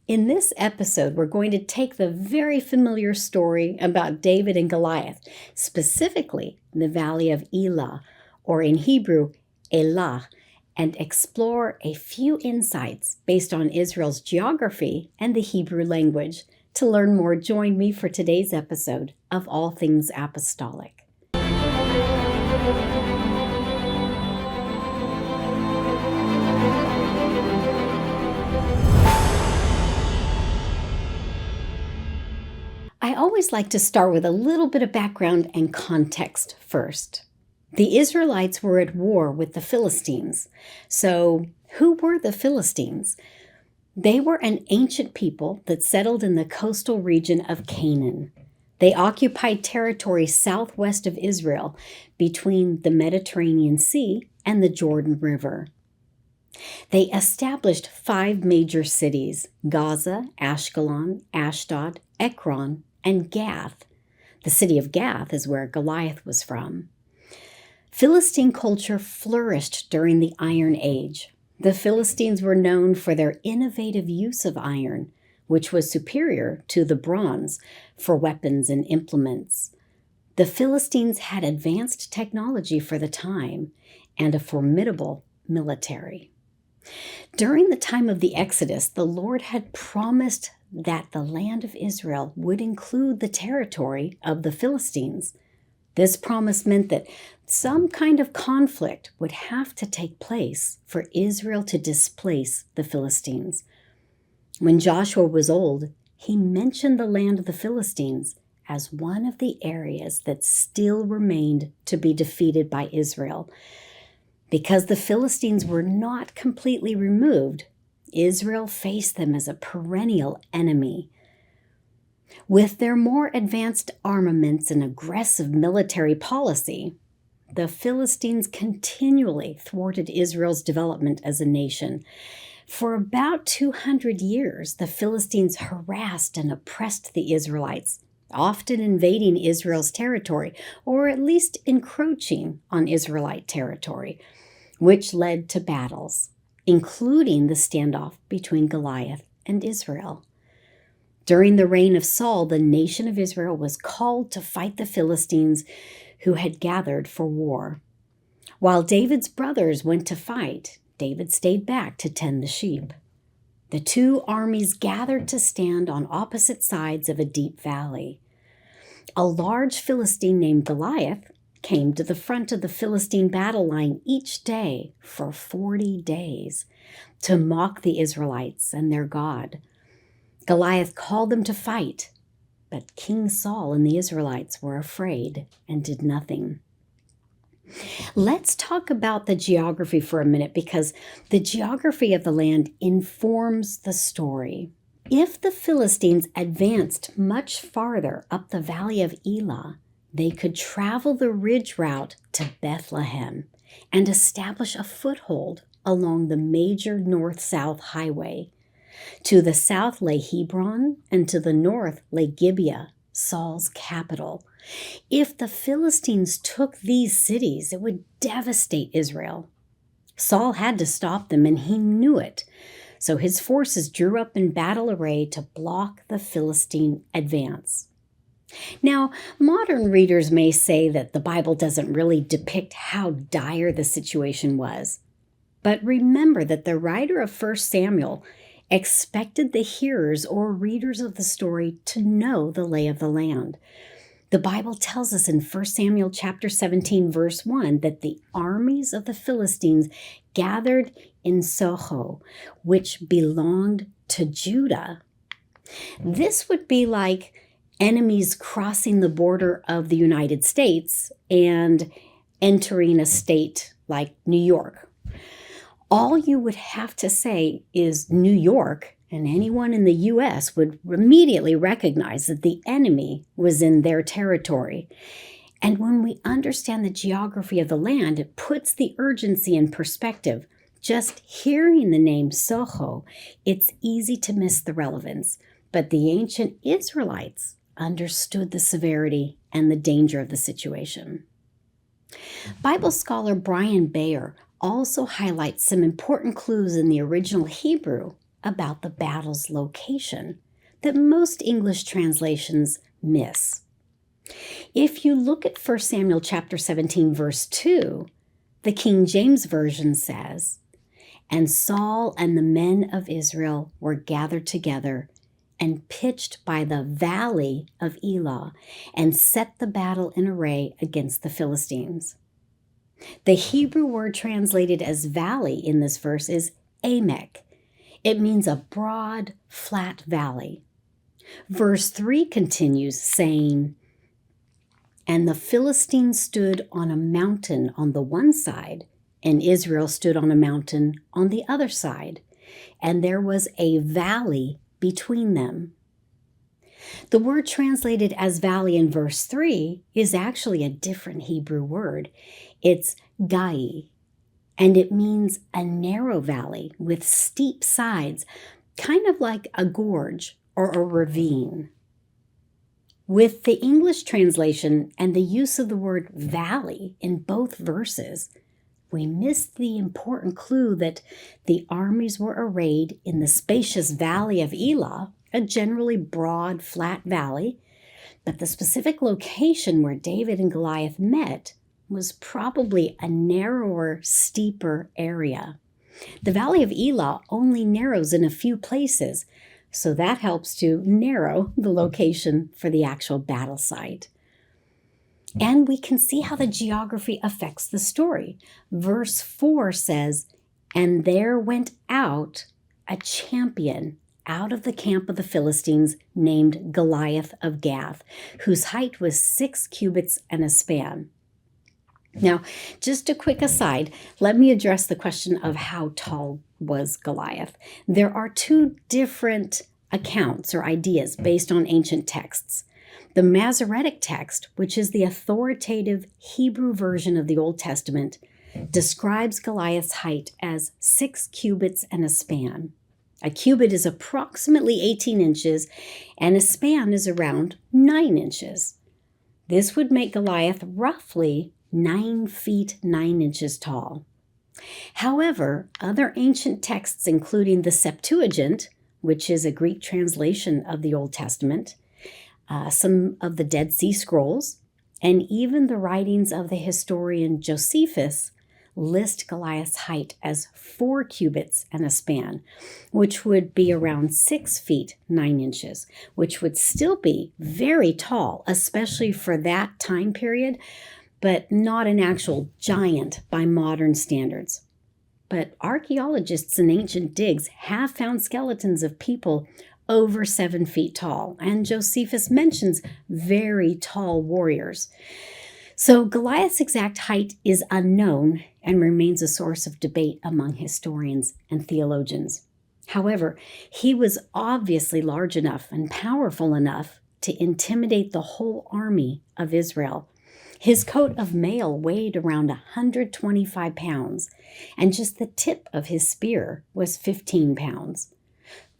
In this episode, we're going to take the very familiar story about David and Goliath, specifically the Valley of Elah, or in Hebrew, Elah, and explore a few insights based on Israel's geography and the Hebrew language. To learn more, join me for today's episode of All Things Apostolic. I always like to start with a little bit of background and context first. The Israelites were at war with the Philistines. So, who were the Philistines? They were an ancient people that settled in the coastal region of Canaan. They occupied territory southwest of Israel between the Mediterranean Sea and the Jordan River. They established 5 major cities: Gaza, Ashkelon, Ashdod, Ekron, and Gath. The city of Gath is where Goliath was from. Philistine culture flourished during the Iron Age. The Philistines were known for their innovative use of iron, which was superior to the bronze for weapons and implements. The Philistines had advanced technology for the time and a formidable military. During the time of the Exodus, the Lord had promised that the land of Israel would include the territory of the Philistines. This promise meant that some kind of conflict would have to take place for Israel to displace the Philistines. When Joshua was old, he mentioned the land of the Philistines as one of the areas that still remained to be defeated by Israel. Because the Philistines were not completely removed, Israel faced them as a perennial enemy. With their more advanced armaments and aggressive military policy, the Philistines continually thwarted Israel's development as a nation. For about 200 years, the Philistines harassed and oppressed the Israelites, often invading Israel's territory, or at least encroaching on Israelite territory, which led to battles, including the standoff between Goliath and Israel. During the reign of Saul, the nation of Israel was called to fight the Philistines who had gathered for war. While David's brothers went to fight, David stayed back to tend the sheep. The two armies gathered to stand on opposite sides of a deep valley. A large Philistine named Goliath came to the front of the Philistine battle line each day for 40 days to mock the Israelites and their God. Goliath called them to fight, but King Saul and the Israelites were afraid and did nothing. Let's talk about the geography for a minute, because the geography of the land informs the story. If the Philistines advanced much farther up the Valley of Elah, they could travel the ridge route to Bethlehem and establish a foothold along the major north-south highway. To the south lay Hebron, and to the north lay Gibeah, Saul's capital. If the Philistines took these cities, it would devastate Israel. Saul had to stop them, and he knew it. So his forces drew up in battle array to block the Philistine advance. Now, modern readers may say that the Bible doesn't really depict how dire the situation was. But remember that the writer of 1 Samuel expected the hearers or readers of the story to know the lay of the land. The Bible tells us in 1 Samuel chapter 17, verse 1, that the armies of the Philistines gathered in Soho, which belonged to Judah. This would be like enemies crossing the border of the United States and entering a state like New York. All you would have to say is New York, and anyone in the U.S. would immediately recognize that the enemy was in their territory. And when we understand the geography of the land, it puts the urgency in perspective. Just hearing the name Soho, it's easy to miss the relevance. But the ancient Israelites understood the severity and the danger of the situation. Bible scholar Brian Bayer also highlights some important clues in the original Hebrew about the battle's location that most English translations miss. If you look at 1 Samuel chapter 17, verse 2, the King James Version says, "And Saul and the men of Israel were gathered together and pitched by the Valley of Elah and set the battle in array against the Philistines." The Hebrew word translated as valley in this verse is Amek. It means a broad, flat valley. Verse 3 continues saying, "And the Philistines stood on a mountain on the one side, and Israel stood on a mountain on the other side, and there was a valley between them." The word translated as valley in verse 3 is actually a different Hebrew word. It's gai, and it means a narrow valley with steep sides, kind of like a gorge or a ravine. With the English translation and the use of the word valley in both verses, we missed the important clue that the armies were arrayed in the spacious Valley of Elah, a generally broad, flat valley, but the specific location where David and Goliath met was probably a narrower, steeper area. The Valley of Elah only narrows in a few places, so that helps to narrow the location for the actual battle site. And we can see how the geography affects the story. Verse 4 says, "And there went out a champion out of the camp of the Philistines named Goliath of Gath, whose height was 6 cubits and a span." Now, just a quick aside, let me address the question of how tall was Goliath. There are two different accounts or ideas based on ancient texts. The Masoretic text, which is the authoritative Hebrew version of the Old Testament, describes Goliath's height as 6 cubits and a span. A cubit is approximately 18 inches, and a span is around 9 inches. This would make Goliath roughly 9 feet 9 inches tall. However, other ancient texts, including the Septuagint, which is a Greek translation of the Old Testament, some of the Dead Sea Scrolls, and even the writings of the historian Josephus, list Goliath's height as 4 cubits and a span, which would be around 6 feet 9 inches, which would still be very tall, especially for that time period, but not an actual giant by modern standards. But archaeologists in ancient digs have found skeletons of people over 7 feet tall, and Josephus mentions very tall warriors. So Goliath's exact height is unknown and remains a source of debate among historians and theologians. However, he was obviously large enough and powerful enough to intimidate the whole army of Israel. His coat of mail weighed around 125 pounds, and just the tip of his spear was 15 pounds.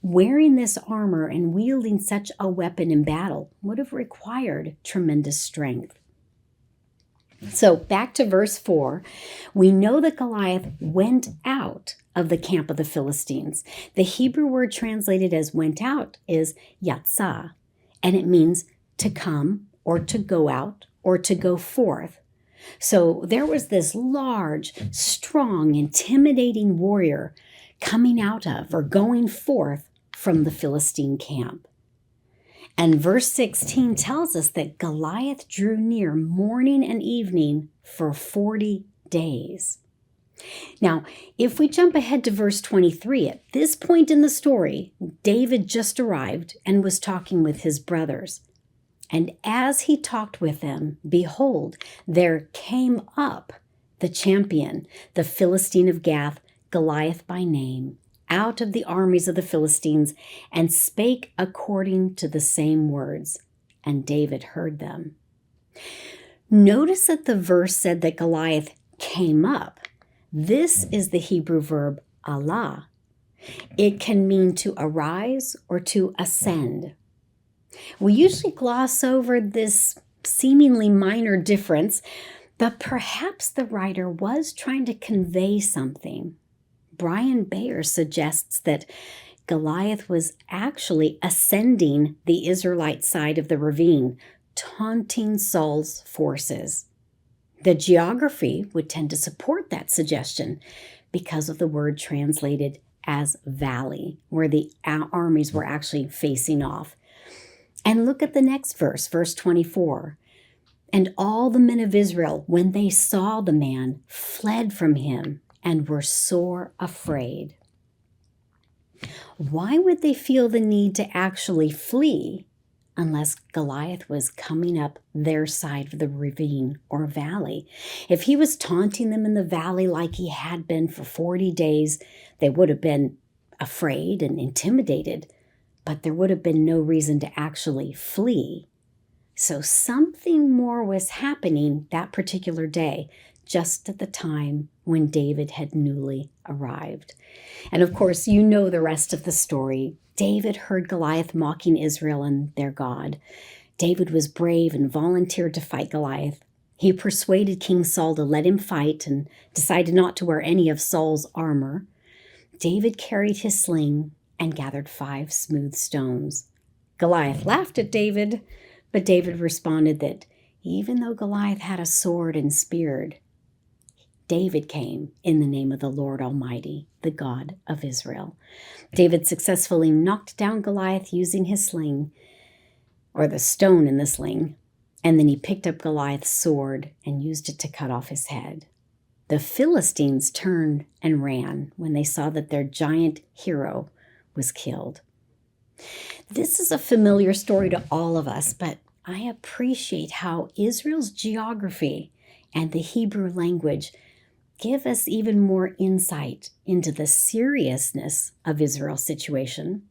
Wearing this armor and wielding such a weapon in battle would have required tremendous strength. So back to verse 4, we know that Goliath went out of the camp of the Philistines. The Hebrew word translated as went out is yatzah, and it means to come or to go out or to go forth. So there was this large, strong, intimidating warrior coming out of or going forth from the Philistine camp. And verse 16 tells us that Goliath drew near morning and evening for 40 days. Now, if we jump ahead to verse 23, at this point in the story, David just arrived and was talking with his brothers. And as he talked with them, behold, there came up the champion, the Philistine of Gath, Goliath by name, out of the armies of the Philistines, and spake according to the same words. And David heard them. Notice that the verse said that Goliath came up. This is the Hebrew verb alah. It can mean to arise or to ascend. We usually gloss over this seemingly minor difference, but perhaps the writer was trying to convey something. Brian Bayer suggests that Goliath was actually ascending the Israelite side of the ravine, taunting Saul's forces. The geography would tend to support that suggestion because of the word translated as valley, where the armies were actually facing off. And look at the next verse, verse 24. And all the men of Israel, when they saw the man, fled from him and were sore afraid. Why would they feel the need to actually flee unless Goliath was coming up their side of the ravine or valley? If he was taunting them in the valley like he had been for 40 days, they would have been afraid and intimidated, but there would have been no reason to actually flee. So something more was happening that particular day, just at the time when David had newly arrived. And of course, you know the rest of the story. David heard Goliath mocking Israel and their God. David was brave and volunteered to fight Goliath. He persuaded King Saul to let him fight and decided not to wear any of Saul's armor. David carried his sling and gathered 5 smooth stones. Goliath laughed at David, but David responded that even though Goliath had a sword and spear, David came in the name of the Lord Almighty, the God of Israel. David successfully knocked down Goliath using his sling, or the stone in the sling, and then he picked up Goliath's sword and used it to cut off his head. The Philistines turned and ran when they saw that their giant hero was killed. This is a familiar story to all of us, but I appreciate how Israel's geography and the Hebrew language give us even more insight into the seriousness of Israel's situation,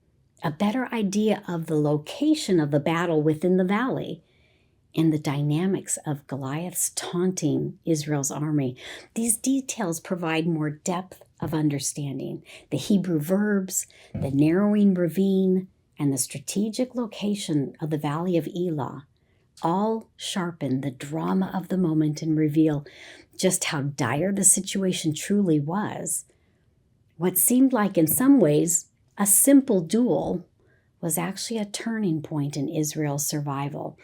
a better idea of the location of the battle within the valley, and the dynamics of Goliath's taunting Israel's army. These details provide more depth of understanding. The Hebrew verbs, the narrowing ravine, and the strategic location of the Valley of Elah all sharpen the drama of the moment and reveal just how dire the situation truly was. What seemed like, in some ways, a simple duel was actually a turning point in Israel's survival.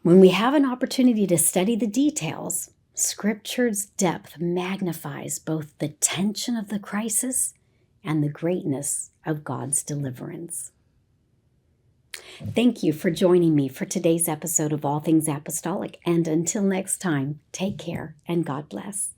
When we have an opportunity to study the details, Scripture's depth magnifies both the tension of the crisis and the greatness of God's deliverance. Thank you for joining me for today's episode of All Things Apostolic, and until next time, take care and God bless.